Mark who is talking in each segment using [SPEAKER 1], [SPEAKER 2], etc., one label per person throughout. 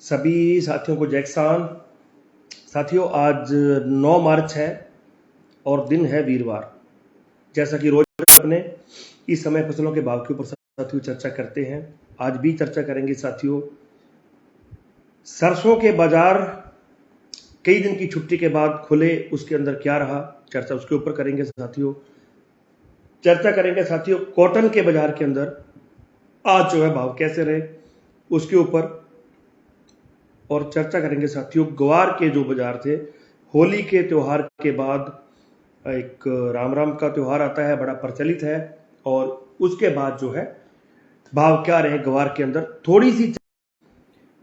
[SPEAKER 1] सभी साथियों को जय किसान। साथियों, आज 9 मार्च है और दिन है वीरवार। जैसा कि रोज अपने इस समय फसलों के भाव के ऊपर साथियों चर्चा करते हैं, आज भी चर्चा करेंगे साथियों। सरसों के बाजार कई दिन की छुट्टी के बाद खुले, उसके अंदर क्या रहा, चर्चा उसके ऊपर करेंगे साथियों। चर्चा करेंगे साथियों कॉटन के बाजार के अंदर आज जो है भाव कैसे रहे उसके ऊपर, और चर्चा करेंगे साथियों ग्वार के जो बाजार थे। होली के त्यौहार के बाद एक राम राम का त्यौहार आता है, बड़ा प्रचलित है, और उसके बाद जो है भाव क्या रहे ग्वार के अंदर थोड़ी सी।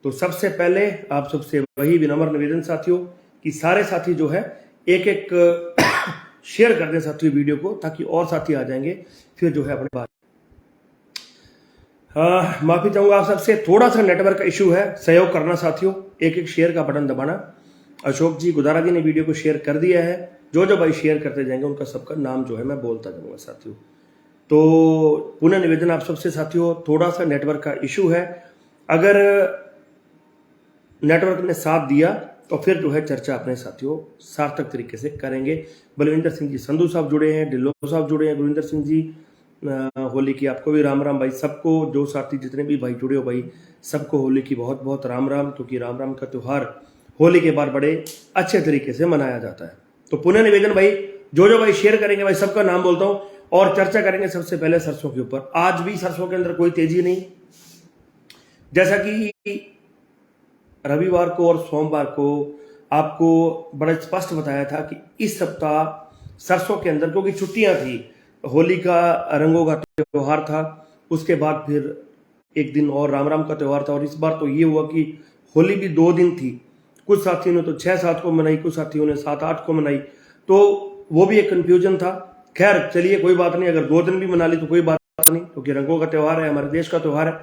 [SPEAKER 1] तो सबसे पहले आप सबसे वही विनम्र निवेदन साथियों कि सारे साथी जो है एक एक शेयर कर दें साथियों वीडियो को, ताकि और साथी आ जाएंगे, फिर जो है अपने बात। माफी चाहूंगा आप सबसे, थोड़ा सा नेटवर्क का इशू है, सहयोग करना साथियों, एक एक शेयर का बटन दबाना। अशोक जी गुदारा जी ने वीडियो को शेयर कर दिया है, जो भाई शेयर करते जाएंगे उनका सबका नाम जो है मैं बोलता जाऊंगा साथियों। तो पुनः निवेदन आप सबसे साथियों, थोड़ा सा नेटवर्क का इशू है, अगर नेटवर्क ने साथ दिया तो फिर जो है चर्चा अपने साथियों सार्थक तरीके से करेंगे। बलविंदर सिंह जी संधू साहब जुड़े हैं, ढिल्लो साहब जुड़े हैं, गुरविंदर सिंह जी होली की आपको भी राम राम भाई, सबको जो साथी जितने भी भाई जुड़े हो भाई सबको होली की बहुत बहुत राम राम, क्योंकि राम राम का त्यौहार होली के बाद बड़े अच्छे तरीके से मनाया जाता है। तो पुनः निवेदन भाई, जो भाई शेयर करेंगे भाई सबका नाम बोलता हूं, और चर्चा करेंगे सबसे पहले सरसों के ऊपर। आज भी सरसों के अंदर कोई तेजी नहीं, जैसा कि रविवार को और सोमवार को आपको बड़ा स्पष्ट बताया था कि इस सप्ताह सरसों के अंदर, क्योंकि छुट्टियां थी, होली का रंगों का त्यौहार था, उसके बाद फिर एक दिन और राम राम का त्यौहार था, और इस बार तो ये हुआ कि होली भी 2 दिन थी। कुछ साथियों ने तो 6-7 को मनाई, कुछ साथियों ने 7-8 को मनाई, तो वो भी एक कंफ्यूजन था। खैर चलिए कोई बात नहीं, अगर 2 दिन भी मना ली तो कोई बात नहीं, क्योंकि रंगों का त्यौहार है, हमारे देश का त्यौहार है,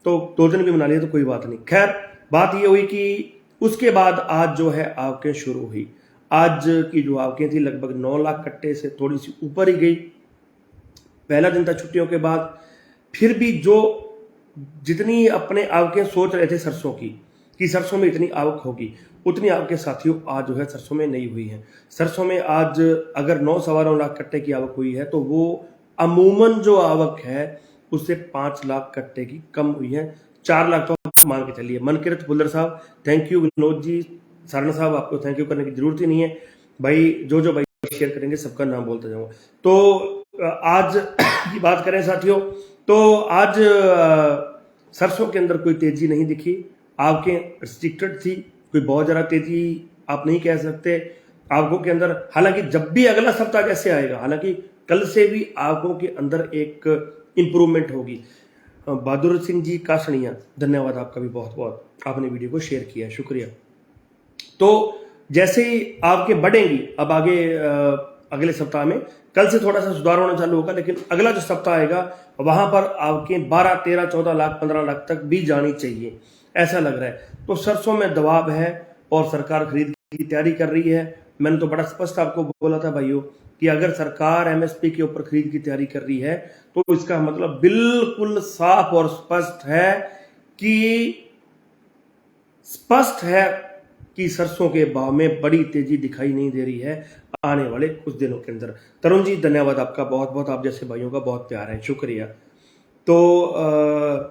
[SPEAKER 1] तो 2 दिन भी मना लिए तो कोई बात नहीं। खैर बात ये हुई कि उसके बाद आज जो है आवकें शुरू हुई। आज की जो आवकें थी लगभग 9 लाख कट्टे से थोड़ी सी ऊपर ही गई। पहला दिन था छुट्टियों के बाद, फिर भी जो जितनी अपने आवकें सोच रहे थे सरसों की कि सरसों में इतनी आवक होगी, उतनी आवकें साथियों आज जो है सरसों में नहीं हुई है। सरसों में आज अगर 9-9.25 लाख कट्टे की आवक हुई है, तो वो अमूमन जो आवक है उससे 5 लाख कट्टे की कम हुई है। 4 लाख तो आप मान के चलिए। मनकिरत बुल्लर साहब थैंक यू, विनोद जी सारण साहब आपको थैंक यू करने की जरूरत ही नहीं है भाई, जो भाई शेयर करेंगे सबका नाम बोलता जाऊंगा। तो आज की बात करें साथियों, तो आज सरसों के अंदर कोई तेजी नहीं दिखी, आवकें रिस्ट्रिक्टेड थी, कोई बहुत ज़्यादा तेजी आप नहीं कह सकते आवकों के अंदर। हालांकि जब भी अगला सप्ताह कैसे आएगा, हालांकि कल से भी आवकों के अंदर एक इंप्रूवमेंट होगी। बहादुर सिंह जी कासनिया धन्यवाद आपका भी बहुत बहुत, आपने वीडियो को शेयर किया, शुक्रिया। तो जैसे ही आपके बढ़ेंगी, अब आगे अगले सप्ताह में कल से थोड़ा सा सुधार होना चालू होगा, लेकिन अगला जो सप्ताह आएगा वहां पर आपके 12, 13, 14 लाख 15 लाख तक भी जानी चाहिए, ऐसा लग रहा है। तो सरसों में दबाव है और सरकार खरीद की तैयारी कर रही है। मैंने तो बड़ा स्पष्ट आपको बोला था भाइयों कि अगर सरकार एमएसपी के ऊपर खरीद की तैयारी कर रही है, तो इसका मतलब बिल्कुल साफ और स्पष्ट है कि सरसों के भाव में बड़ी तेजी दिखाई नहीं दे रही है आने वाले कुछ दिनों के अंदर। तरुण जी धन्यवाद आपका बहुत बहुत, आप जैसे भाइयों का बहुत प्यार है, शुक्रिया। तो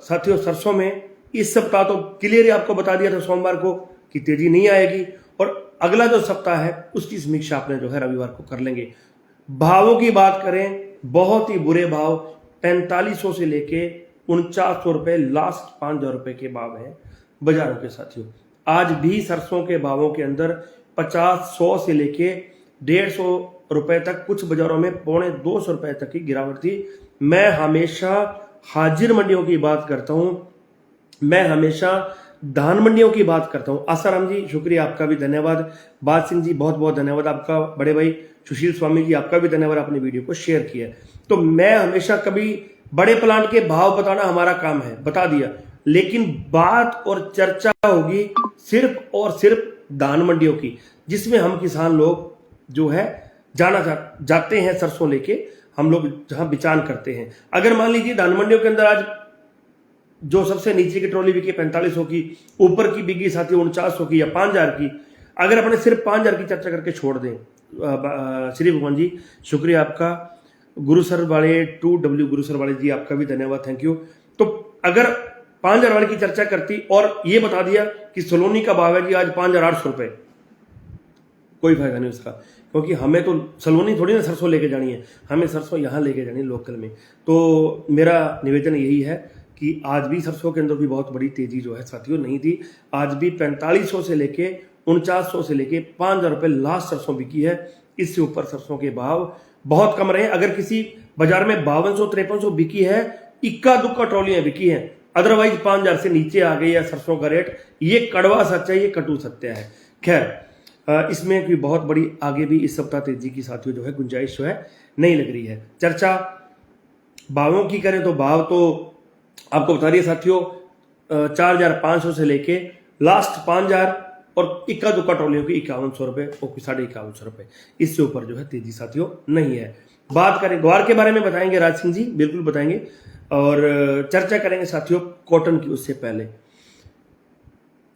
[SPEAKER 1] साथियों सरसों में इस सप्ताह तो क्लियर आपको बता दिया था सोमवार को कि तेजी नहीं आएगी, और अगला जो सप्ताह है उसकी समीक्षा आपने जो है रविवार को कर लेंगे। भावों की बात करें, बहुत ही बुरे भाव 4500 से लेके 4900 रुपए, लास्ट 5000 रुपए के भाव हैं बाजारों के साथियों। आज भी सरसों के भावों के अंदर 50-100 से लेके 150 रुपए तक, कुछ बाजारों में 250 रुपए तक की गिरावट थी। मैं हमेशा हाजिर मंडियों की बात करता हूं, मैं हमेशा धान मंडियों की बात करता हूं। आसाराम जी शुक्रिया, आपका भी धन्यवाद। बाद सिंह जी बहुत बहुत धन्यवाद आपका। बड़े भाई सुशील स्वामी जी आपका भी धन्यवाद, आपने वीडियो को शेयर किया। तो मैं हमेशा कभी बड़े प्लांट के भाव बताना हमारा काम है, बता दिया, लेकिन बात और चर्चा होगी सिर्फ और सिर्फ धान मंडियों की, जिसमें हम किसान लोग जो है जाते हैं सरसों लेके, हम लोग जहां बिचान करते हैं। अगर मान लीजिए धान मंडियों के अंदर आज जो सबसे नीचे की ट्रॉली बिकी 4500 की, ऊपर की बिकी साथी 4900 की या 5000 की। अगर अपने सिर्फ 5000 की चर्चा करके छोड़ दें, श्री भगवान जी शुक्रिया आपका। गुरु सर वाले 2W गुरु सर वाले जी आपका भी धन्यवाद, थैंक यू। तो अगर 5000 वाले की चर्चा करती और ये बता दिया कि सलोनी का भाव है जी आज 5800 रुपए, कोई फायदा नहीं उसका, क्योंकि हमें तो सलोनी थोड़ी ना सरसों लेके जानी है, हमें सरसों यहाँ लेके जानी है लोकल में। तो मेरा निवेदन यही है कि आज भी सरसों के अंदर भी बहुत बड़ी तेजी जो है साथियों नहीं थी। आज भी 4500 से लेके 4900 से लेके 5000 रुपये लास्ट सरसों बिकी है। इससे ऊपर सरसों के भाव बहुत कम रहे। अगर किसी बाजार में 5200-5300 बिकी है, इक्का दुक्का ट्रॉलियां बिकी हैं, अदरवाइज 5000 से नीचे आ गई है सरसों का रेट। ये कड़वा सच है, ये कटु सत्य है। खैर इसमें कोई बहुत बड़ी आगे भी इस सप्ताह तेजी की साथियों जो है गुंजाइश जो है नहीं लग रही है। चर्चा भावों की करें तो भाव तो आपको बता रही है साथियों 4500 से लेके लास्ट 5000 और इक्का दुक्का ट्रॉलियों की 5100 रुपये और 5150 रुपये, इससे ऊपर जो है तेजी साथियों नहीं है। बात करें ग्वार के बारे में बताएंगे राज सिंह जी, बिल्कुल बताएंगे। और चर्चा करेंगे साथियों कॉटन की। उससे पहले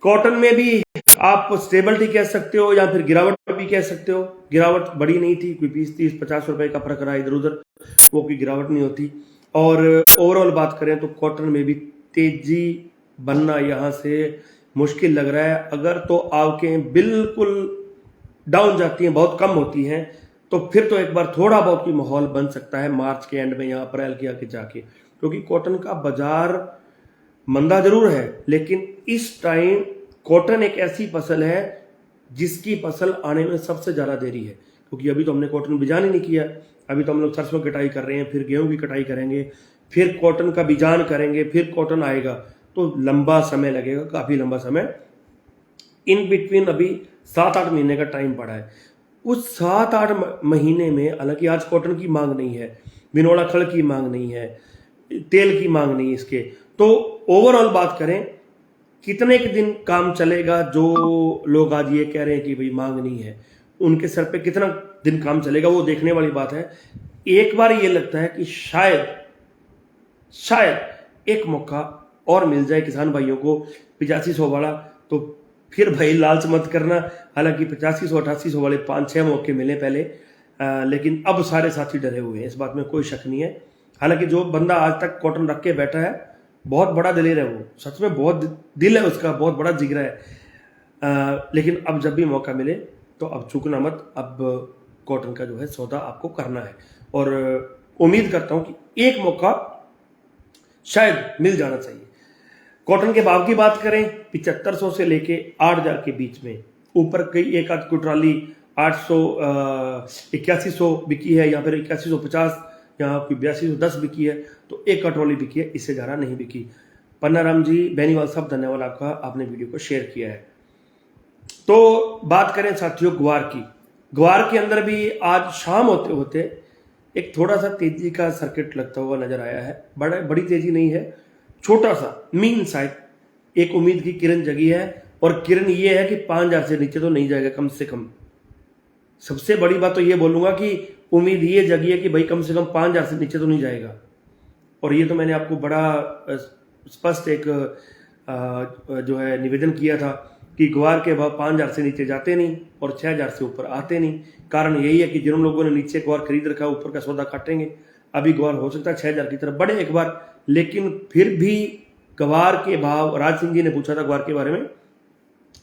[SPEAKER 1] कॉटन में भी आप स्टेबिलिटी कह सकते हो या फिर गिरावट भी कह सकते हो। गिरावट बड़ी नहीं थी, कोई 20-30-50 रुपए का फर्क रहा इधर उधर, वो कोई गिरावट नहीं होती। और ओवरऑल बात करें तो कॉटन में भी तेजी बनना यहाँ से मुश्किल लग रहा है। अगर तो आवकें बिल्कुल डाउन जाती हैं, बहुत कम होती हैं, तो फिर तो एक बार थोड़ा बहुत भी माहौल बन सकता है मार्च के एंड में या अप्रैल के आके जाके, क्योंकि कॉटन का बाजार मंदा जरूर है, लेकिन इस टाइम कॉटन एक ऐसी फसल है जिसकी फसल आने में सबसे ज़्यादा देरी है। क्योंकि अभी तो हमने कॉटन बीजान ही नहीं किया, अभी तो हम लोग सरसों की कटाई कर रहे हैं, फिर गेहूं की कटाई करेंगे, फिर कॉटन का बीजान करेंगे, फिर कॉटन आएगा, तो लंबा समय लगेगा, काफ़ी लंबा समय। इन बिटवीन अभी 7-8 महीने का टाइम पड़ा है। उस 7-8 महीने में हालांकि आज कॉटन की मांग नहीं है, बिनोला खड़ की मांग नहीं है, तेल की मांग नहीं है इसके, तो ओवरऑल बात करें कितने के दिन काम चलेगा। जो लोग आज ये कह रहे हैं कि भाई मांग नहीं है, उनके सर पे कितना दिन काम चलेगा वो देखने वाली बात है। एक बार ये लगता है कि शायद एक मौका और मिल जाए किसान भाइयों को 8500 वाला, तो फिर भाई लालच मत करना। हालांकि 8500-8800 वाले 5-6 मौके मिले पहले, लेकिन अब सारे साथी डरे हुए हैं, इस बात में कोई शक नहीं है। हालांकि जो बंदा आज तक कॉटन रख के बैठा है बहुत बड़ा दिलेर है, वो सच में बहुत दिल है उसका, बहुत बड़ा जिगरा है। लेकिन अब जब भी मौका मिले तो अब चूकना मत, अब कॉटन का जो है सौदा आपको करना है। और उम्मीद करता हूं कि एक मौका शायद मिल जाना चाहिए। कॉटन के भाव की बात करें 7500 से लेके 8000 के बीच में, ऊपर कई एक आध की ट्राली 800 8100 बिकी है, या फिर 8150 यहाँ कोई 8210 बिकी है, तो एक ट्रॉली बिकी है, इससे ज़्यादा नहीं बिकी। पन्नाराम जी, बेनीवाल साहब, धन्यवाद आपका, आपने वीडियो को शेयर किया है। तो बात करें साथियों ग्वार की। ग्वार के अंदर भी आज शाम होते होते एक थोड़ा सा तेजी का सर्किट लगता हुआ नजर आया है। बड़ी तेजी नहीं है, छोटा सा मीन साइड एक उम्मीद की किरण जगी है, और किरण ये है कि 5000 से नीचे तो नहीं जाएगा कम से कम। सबसे बड़ी बात तो ये बोलूंगा कि उम्मीद ये जगी है कि भाई कम से कम 5000 से नीचे तो नहीं जाएगा। और ये तो मैंने आपको बड़ा स्पष्ट एक जो है निवेदन किया था कि ग्वार के भाव 5000 से नीचे जाते नहीं और 6000 से ऊपर आते नहीं। कारण यही है कि जिन लोगों ने नीचे ग्वार खरीद रखा ऊपर का सौदा काटेंगे। अभी ग्वार हो सकता है 6000 की तरफ बढ़े एक बार, लेकिन फिर भी ग्वार के भाव, राज सिंह जी ने पूछा था ग्वार के बारे में,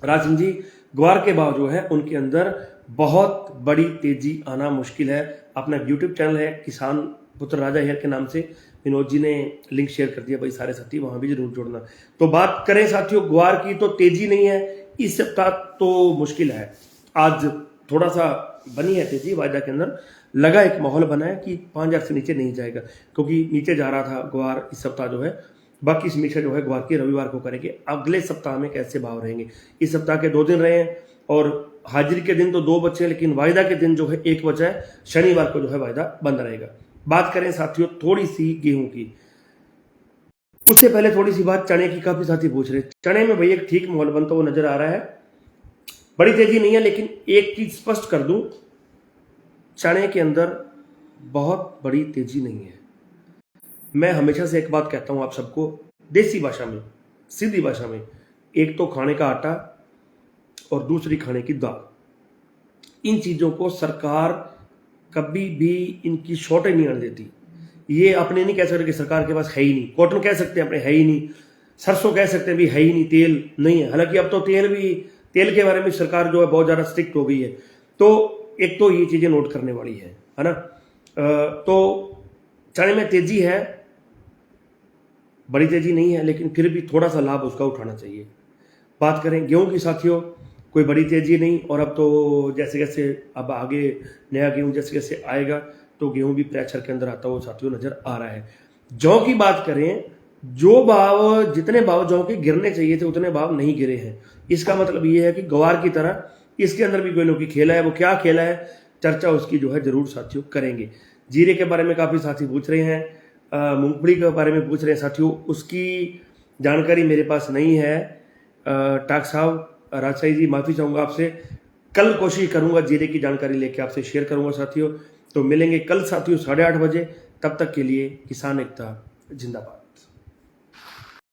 [SPEAKER 1] राज सिंह जी ग्वार के भाव जो है उनके अंदर बहुत बड़ी तेजी आना मुश्किल है। अपना यूट्यूब चैनल है किसान पुत्र राजा हेयर के नाम से, विनोद जी ने लिंक शेयर कर दिया भाई, सारे साथी वहां भी जरूर जोड़ना। तो बात करें साथियों ग्वार की, तो तेजी नहीं है इस सप्ताह, तो मुश्किल है। आज थोड़ा सा बनी है तेजी, वायदा के अंदर लगा एक माहौल बना है कि 5000 से नीचे नहीं जाएगा, क्योंकि नीचे जा रहा था ग्वार इस सप्ताह जो है। बाकी समीक्षा जो है ग्वार की रविवार को करेंगे, अगले सप्ताह में कैसे भाव रहेंगे। इस सप्ताह के 2 दिन रहे हैं और हाजिरी के दिन तो 2 बचे, लेकिन वायदा के दिन जो है 1 बचा है, शनिवार को जो है वायदा बंद रहेगा। बात करें साथियों थोड़ी सी गेहूं की, उससे पहले थोड़ी सी बात चने की, काफी साथी पूछ रहे। चने में भैया एक ठीक माहौल बनता हुआ नजर आ रहा है, बड़ी तेजी नहीं है, लेकिन एक चीज स्पष्ट कर दूं, चने के अंदर बहुत बड़ी तेजी नहीं है। मैं हमेशा से एक बात कहता हूं आप सबको देसी भाषा में, सीधी भाषा में, एक तो खाने का आटा और दूसरी खाने की दाल। इन चीज़ों को सरकार कभी भी इनकी शॉर्टेज नहीं आने देती। ये अपने नहीं कह सकते कि सरकार के पास है ही नहीं, कॉटन कह सकते हैं अपने है ही नहीं, सरसों कह सकते हैं भी है ही नहीं, तेल नहीं है। हालांकि अब तो तेल के बारे में सरकार जो है बहुत ज़्यादा स्ट्रिक्ट हो गई है। तो एक तो ये चीज़ें नोट करने वाली है ना। तो चने में तेजी है, बड़ी तेजी नहीं है, लेकिन फिर भी थोड़ा सा लाभ उसका उठाना चाहिए। बात करें गेहूं की साथियों, कोई बड़ी तेजी नहीं, और अब तो जैसे जैसे अब आगे नया गेहूं जैसे जैसे आएगा तो गेहूं भी प्रेशर के अंदर आता हुआ साथियों नजर आ रहा है। जौ की बात करें, जितने भाव जौ के गिरने चाहिए थे उतने भाव नहीं गिरे हैं। इसका मतलब ये है कि ग्वार की तरह इसके अंदर भी कोई ना कोई खेला है। वो क्या खेला है, चर्चा उसकी जो है जरूर साथियों करेंगे। जीरे के बारे में काफी साथी पूछ रहे हैं, मूंगफली के बारे में पूछ रहे हैं साथियों, उसकी जानकारी मेरे पास नहीं है। टाक साहब, राजशाही जी, माफी चाहूंगा आपसे। कल कोशिश करूंगा जीरे की जानकारी लेके आपसे शेयर करूंगा साथियों। तो मिलेंगे कल साथियों 8:30 बजे। तब तक के लिए किसान एकता जिंदाबाद।